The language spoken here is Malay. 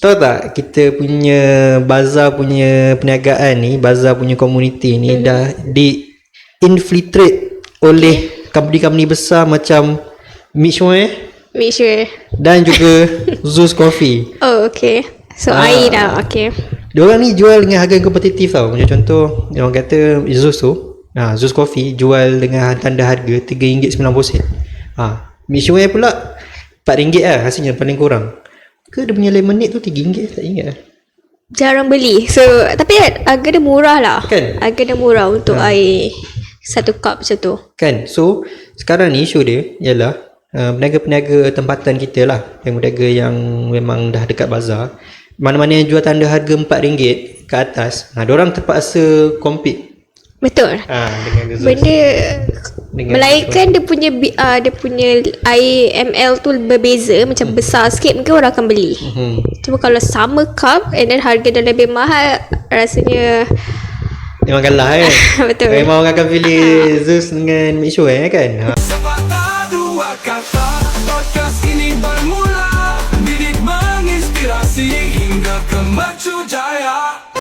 Tahu tak, kita punya bazar punya perniagaan ni, bazar punya community ni dah di-infiltrate oleh company-company besar macam Mixware Make sure. dan juga Zeus Coffee. Oh, okay. So, air dah. Okay. Diorang ni jual dengan harga yang kompetitif tau. Macam contoh, diorang kata Zeus tu, Zeus Coffee jual dengan tanda harga RM3.90. Mixware pula RM4 lah hasilnya paling kurang. Ke dia punya lemonade tu RM3 tak ingat lah. Jarang beli. So, tapi harga dia murah lah. Kan? Harga dia murah untuk air 1 cup macam tu. Kan? So sekarang ni isu dia ialah peniaga-peniaga tempatan kita lah, yang peniaga yang memang dah dekat bazar, mana-mana yang jual tanda harga RM4 ke atas, diorang terpaksa compete Betul. dengan Zeus. Benda Dengan melainkan dia punya air ml tu berbeza, macam besar sikit mungkin orang akan beli. Cuma kalau sama cup and then harga dia lebih mahal, rasanya memang kalah kan. betul. Memang orang akan pilih Zeus dengan Mixware kan. Sepatah dua kata, podcast ini bermula, didik menginspirasi hingga ke mercu jaya.